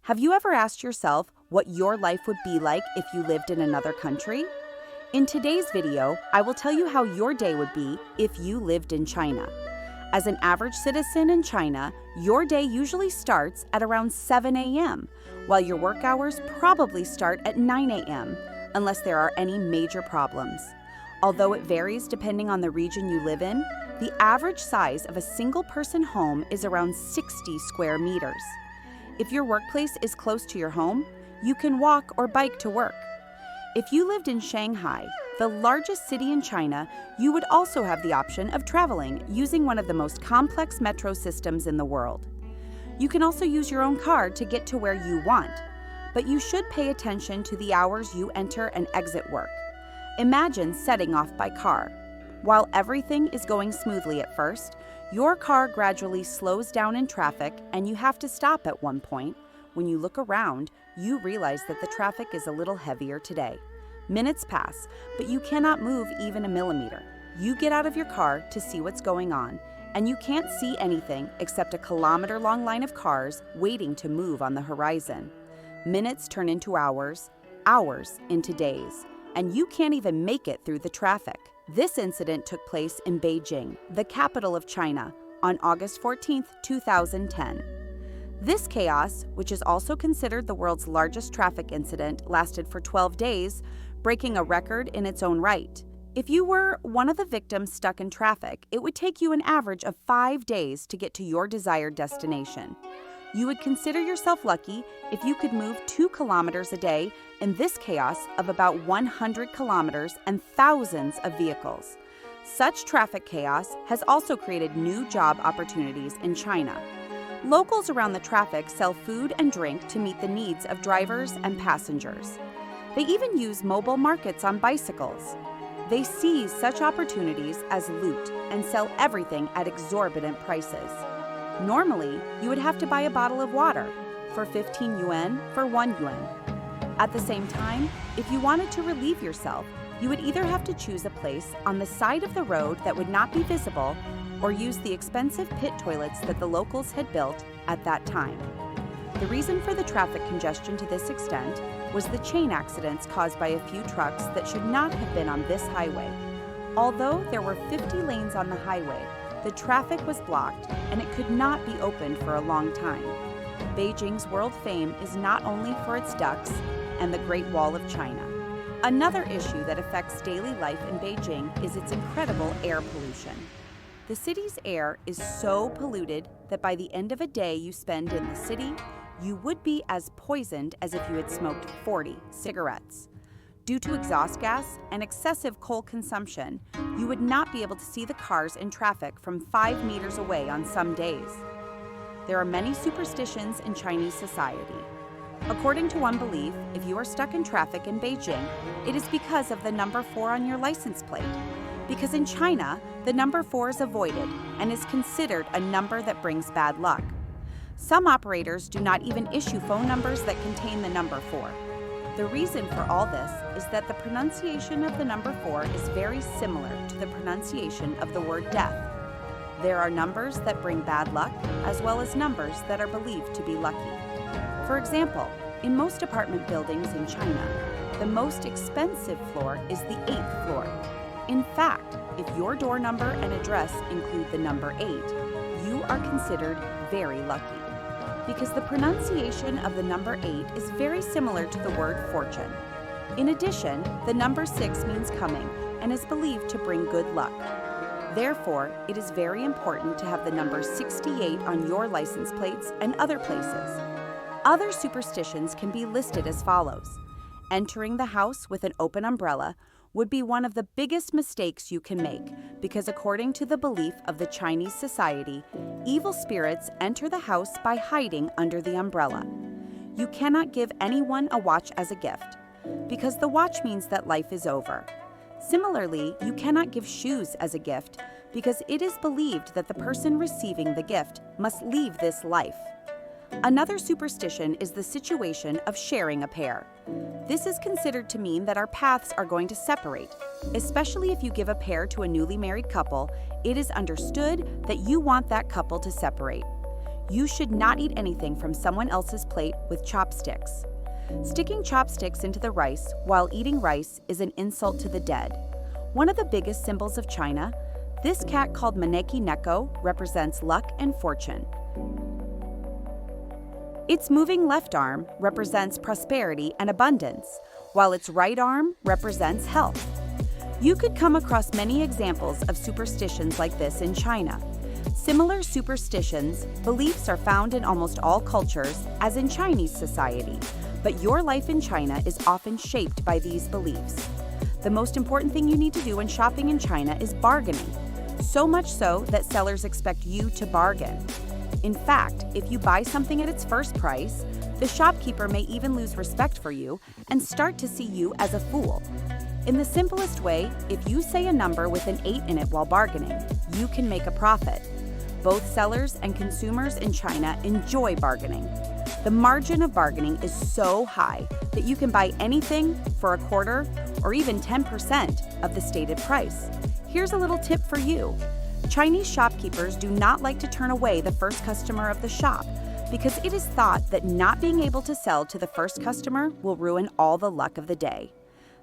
Have you ever asked yourself what your life would be like if you lived in another country? In today's video, I will tell you how your day would be if you lived in China. As an average citizen in China, your day usually starts at around 7 a.m., while your work hours probably start at 9 a.m., unless there are any major problems. Although it varies depending on the region you live in, the average size of a single-person home is around 60 square meters. If your workplace is close to your home, you can walk or bike to work. If you lived in Shanghai, the largest city in China, you would also have the option of traveling using one of the most complex metro systems in the world. You can also use your own car to get to where you want, but you should pay attention to the hours you enter and exit work. Imagine setting off by car. While everything is going smoothly at first, your car gradually slows down in traffic and you have to stop at one point. When you look around, you realize that the traffic is a little heavier today. Minutes pass, but you cannot move even a millimeter. You get out of your car to see what's going on, and you can't see anything except a kilometer-long line of cars waiting to move on the horizon. Minutes turn into hours, hours into days, and you can't even make it through the traffic. This incident took place in Beijing, the capital of China, on August 14, 2010. This chaos, which is also considered the world's largest traffic incident, lasted for 12 days, breaking a record in its own right. If you were one of the victims stuck in traffic, it would take you an average of 5 days to get to your desired destination. You would consider yourself lucky if you could move 2 kilometers a day in this chaos of about 100 kilometers and thousands of vehicles. Such traffic chaos has also created new job opportunities in China. Locals around the traffic sell food and drink to meet the needs of drivers and passengers. They even use mobile markets on bicycles. They seize such opportunities as loot and sell everything at exorbitant prices. Normally, you would have to buy a bottle of water for 15 yuan for 1 yuan. At the same time, if you wanted to relieve yourself, you would either have to choose a place on the side of the road that would not be visible or use the expensive pit toilets that the locals had built at that time. The reason for the traffic congestion to this extent was the chain accidents caused by a few trucks that should not have been on this highway. Although there were 50 lanes on the highway, the traffic was blocked and it could not be opened for a long time. Beijing's world fame is not only for its ducks and the Great Wall of China. Another issue that affects daily life in Beijing is its incredible air pollution. The city's air is so polluted that by the end of a day you spend in the city, you would be as poisoned as if you had smoked 40 cigarettes. Due to exhaust gas and excessive coal consumption, you would not be able to see the cars in traffic from 5 meters away on some days. There are many superstitions in Chinese society. According to one belief, if you are stuck in traffic in Beijing, it is because of the number 4 on your license plate. Because in China, the number 4 is avoided and is considered a number that brings bad luck. Some operators do not even issue phone numbers that contain the number 4. The reason for all this is that the pronunciation of the number 4 is very similar to the pronunciation of the word death. There are numbers that bring bad luck, as well as numbers that are believed to be lucky. For example, in most apartment buildings in China, the most expensive floor is the 8th floor. In fact, if your door number and address include the number 8, you are considered very lucky, because the pronunciation of the number 8 is very similar to the word fortune. In addition, the number 6 means coming and is believed to bring good luck. Therefore, it is very important to have the number 68 on your license plates and other places. Other superstitions can be listed as follows. Entering the house with an open umbrella would be one of the biggest mistakes you can make because according to the belief of the Chinese society, evil spirits enter the house by hiding under the umbrella. You cannot give anyone a watch as a gift because the watch means that life is over. Similarly, you cannot give shoes as a gift because it is believed that the person receiving the gift must leave this life. Another superstition is the situation of sharing a pair. This is considered to mean that our paths are going to separate. Especially if you give a pair to a newly married couple, it is understood that you want that couple to separate. You should not eat anything from someone else's plate with chopsticks. Sticking chopsticks into the rice while eating rice is an insult to the dead. One of the biggest symbols of China, this cat called Maneki Neko represents luck and fortune. Its moving left arm represents prosperity and abundance, while its right arm represents health. You could come across many examples of superstitions like this in China. Similar superstitions, beliefs are found in almost all cultures, as in Chinese society, but your life in China is often shaped by these beliefs. The most important thing you need to do when shopping in China is bargaining, so much so that sellers expect you to bargain. In fact, if you buy something at its first price, the shopkeeper may even lose respect for you and start to see you as a fool. In the simplest way, if you say a number with an 8 in it while bargaining, you can make a profit. Both sellers and consumers in China enjoy bargaining. The margin of bargaining is so high that you can buy anything for a quarter or even 10% of the stated price. Here's a little tip for you. Chinese shopkeepers do not like to turn away the first customer of the shop because it is thought that not being able to sell to the first customer will ruin all the luck of the day.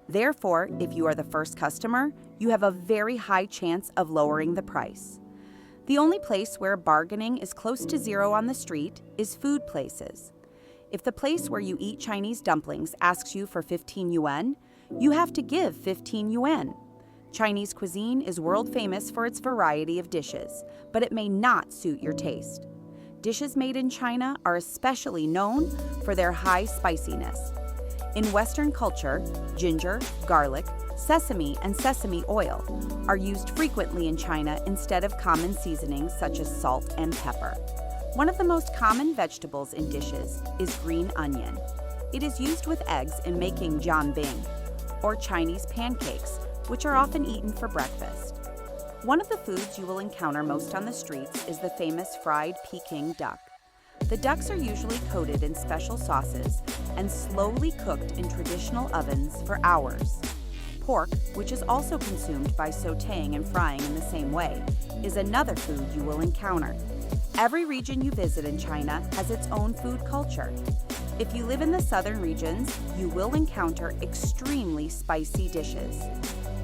Therefore, if you are the first customer, you have a very high chance of lowering the price. The only place where bargaining is close to zero on the street is food places. If the place where you eat Chinese dumplings asks you for 15 yuan, you have to give 15 yuan. Chinese cuisine is world famous for its variety of dishes, but it may not suit your taste. Dishes made in China are especially known for their high spiciness. In Western culture, ginger, garlic, sesame, and sesame oil are used frequently in China instead of common seasonings such as salt and pepper. One of the most common vegetables in dishes is green onion. It is used with eggs in making jianbing, or Chinese pancakes, which are often eaten for breakfast. One of the foods you will encounter most on the streets is the famous fried Peking duck. The ducks are usually coated in special sauces and slowly cooked in traditional ovens for hours. Pork, which is also consumed by sautéing and frying in the same way, is another food you will encounter. Every region you visit in China has its own food culture. If you live in the southern regions, you will encounter extremely spicy dishes.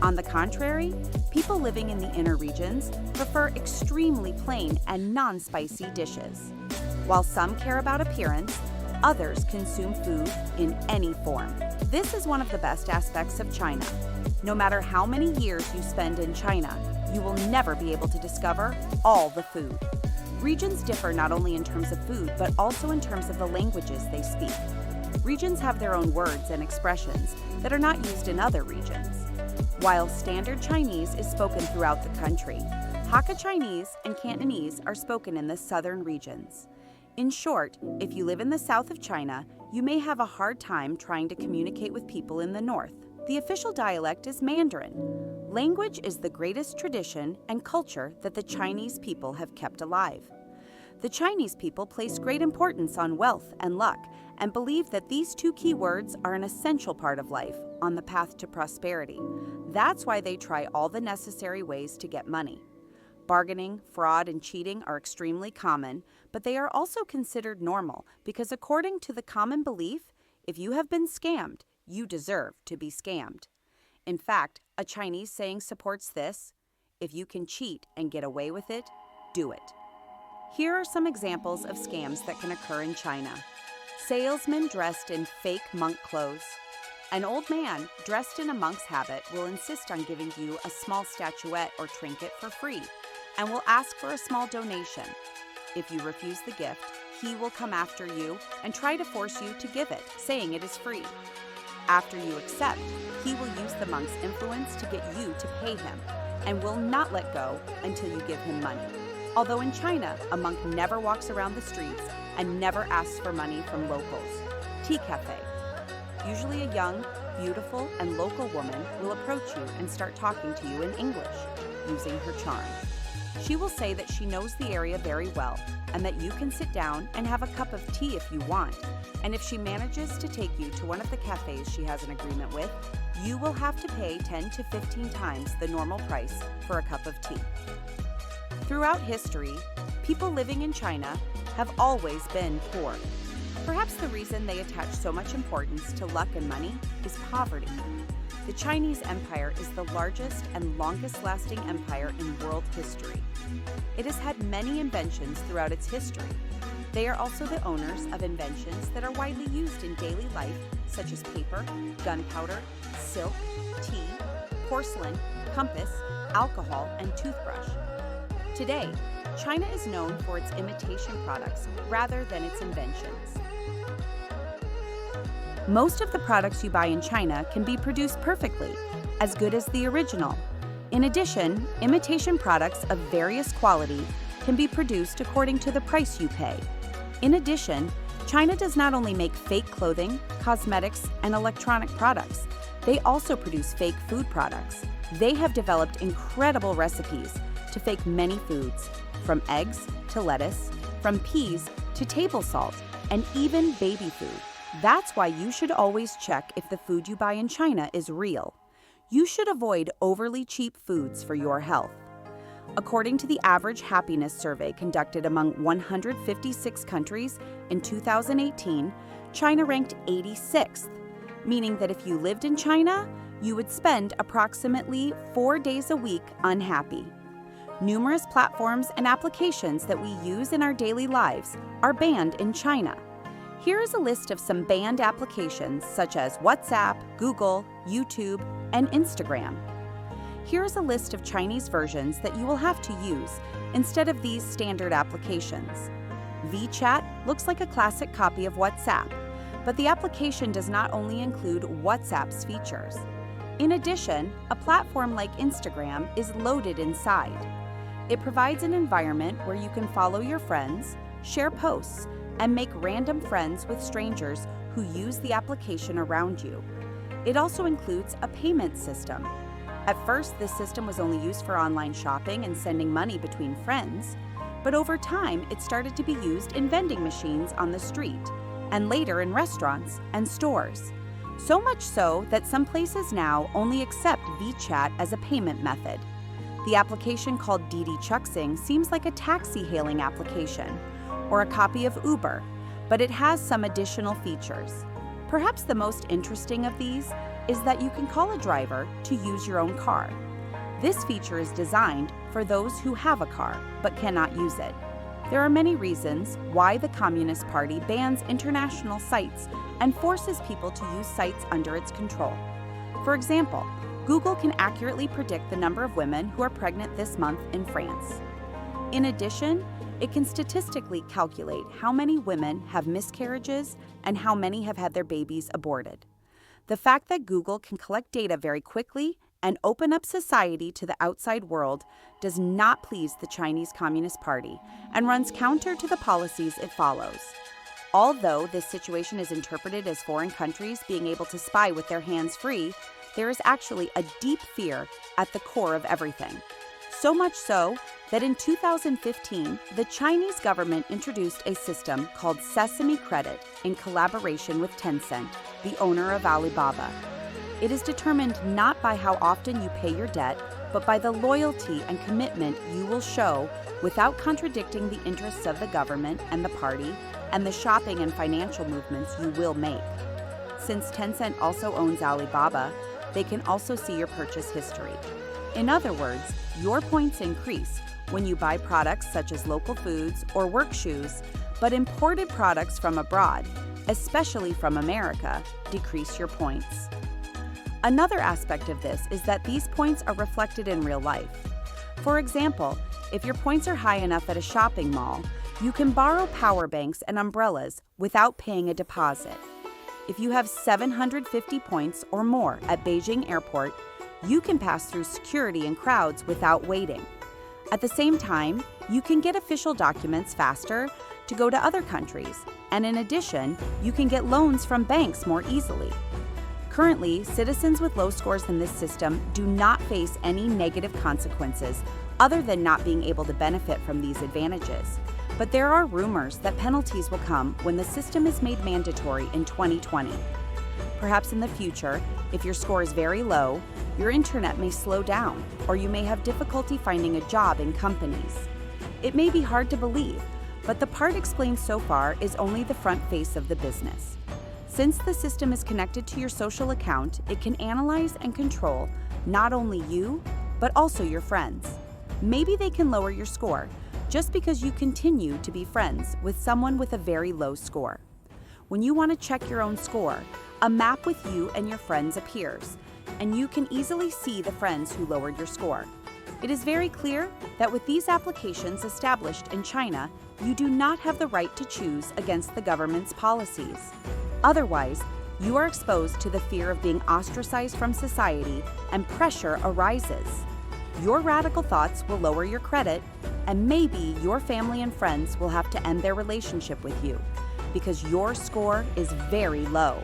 On the contrary, people living in the inner regions prefer extremely plain and non-spicy dishes. While some care about appearance, others consume food in any form. This is one of the best aspects of China. No matter how many years you spend in China, you will never be able to discover all the food. Regions differ not only in terms of food, but also in terms of the languages they speak. Regions have their own words and expressions that are not used in other regions. While Standard Chinese is spoken throughout the country, Hakka Chinese and Cantonese are spoken in the southern regions. In short, if you live in the south of China, you may have a hard time trying to communicate with people in the north. The official dialect is Mandarin. Language is the greatest tradition and culture that the Chinese people have kept alive. The Chinese people place great importance on wealth and luck and believe that these two key words are an essential part of life on the path to prosperity. That's why they try all the necessary ways to get money. Bargaining, fraud, and cheating are extremely common, but they are also considered normal because according to the common belief, if you have been scammed, you deserve to be scammed. In fact, a Chinese saying supports this: if you can cheat and get away with it, do it. Here are some examples of scams that can occur in China. Salesmen dressed in fake monk clothes. An old man dressed in a monk's habit will insist on giving you a small statuette or trinket for free and will ask for a small donation. If you refuse the gift, he will come after you and try to force you to give it, saying it is free. After you accept, he will use the monk's influence to get you to pay him and will not let go until you give him money. Although in China, a monk never walks around the streets and never asks for money from locals. Tea cafe. Usually a young, beautiful, and local woman will approach you and start talking to you in English, using her charm. She will say that she knows the area very well and that you can sit down and have a cup of tea if you want. And if she manages to take you to one of the cafes she has an agreement with, you will have to pay 10 to 15 times the normal price for a cup of tea. Throughout history, People living in China have always been poor. Perhaps the reason they attach so much importance to luck and money is poverty. The Chinese Empire is the largest and longest-lasting empire in world history. It has had many inventions throughout its history. They are also the owners of inventions that are widely used in daily life, such as paper, gunpowder, silk, tea, porcelain, compass, alcohol, and toothbrush. Today, China is known for its imitation products rather than its inventions. Most of the products you buy in China can be produced perfectly, as good as the original. In addition, imitation products of various quality can be produced according to the price you pay. In addition, China does not only make fake clothing, cosmetics, and electronic products, they also produce fake food products. They have developed incredible recipes to fake many foods, from eggs to lettuce, from peas to table salt, and even baby food. That's why you should always check if the food you buy in China is real. You should avoid overly cheap foods for your health. According to the average happiness survey conducted among 156 countries in 2018, China ranked 86th, meaning that if you lived in China, you would spend approximately 4 days a week unhappy. Numerous platforms and applications that we use in our daily lives are banned in China. Here is a list of some banned applications such as WhatsApp, Google, YouTube, and Instagram. Here is a list of Chinese versions that you will have to use instead of these standard applications. WeChat looks like a classic copy of WhatsApp, but the application does not only include WhatsApp's features. In addition, a platform like Instagram is loaded inside. It provides an environment where you can follow your friends, share posts, and make random friends with strangers who use the application around you. It also includes a payment system. At first, this system was only used for online shopping and sending money between friends, but over time, it started to be used in vending machines on the street, and later in restaurants and stores. So much so that some places now only accept WeChat as a payment method. The application called Didi Chuxing seems like a taxi-hailing application, or a copy of Uber, but it has some additional features. Perhaps the most interesting of these is that you can call a driver to use your own car. This feature is designed for those who have a car but cannot use it. There are many reasons why the Communist Party bans international sites and forces people to use sites under its control. For example, Google can accurately predict the number of women who are pregnant this month in France. In addition, it can statistically calculate how many women have miscarriages and how many have had their babies aborted. The fact that Google can collect data very quickly and open up society to the outside world does not please the Chinese Communist Party and runs counter to the policies it follows. Although this situation is interpreted as foreign countries being able to spy with their hands free, there is actually a deep fear at the core of everything. So much so that in 2015, the Chinese government introduced a system called Sesame Credit in collaboration with Tencent, the owner of Alibaba. It is determined not by how often you pay your debt, but by the loyalty and commitment you will show without contradicting the interests of the government and the party and the shopping and financial movements you will make. Since Tencent also owns Alibaba, they can also see your purchase history. In other words, your points increase when you buy products such as local foods or work shoes, but imported products from abroad, especially from America, decrease your points. Another aspect of this is that these points are reflected in real life. For example, if your points are high enough at a shopping mall, you can borrow power banks and umbrellas without paying a deposit. If you have 750 points or more at Beijing Airport, you can pass through security and crowds without waiting. At the same time, you can get official documents faster to go to other countries, and in addition, you can get loans from banks more easily. Currently, citizens with low scores in this system do not face any negative consequences other than not being able to benefit from these advantages. But there are rumors that penalties will come when the system is made mandatory in 2020. Perhaps in the future, if your score is very low, your internet may slow down, or you may have difficulty finding a job in companies. It may be hard to believe, but the part explained so far is only the front face of the business. Since the system is connected to your social account, it can analyze and control not only you, but also your friends. Maybe they can lower your score just because you continue to be friends with someone with a very low score. When you want to check your own score, a map with you and your friends appears, and you can easily see the friends who lowered your score. It is very clear that with these applications established in China, you do not have the right to choose against the government's policies. Otherwise, you are exposed to the fear of being ostracized from society, and pressure arises. Your radical thoughts will lower your credit, and maybe your family and friends will have to end their relationship with you because your score is very low.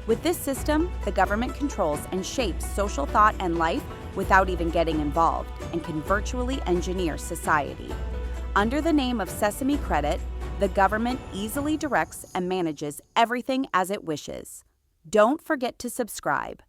With this system, the government controls and shapes social thought and life without even getting involved, and can virtually engineer society. Under the name of Sesame Credit, the government easily directs and manages everything as it wishes. Don't forget to subscribe.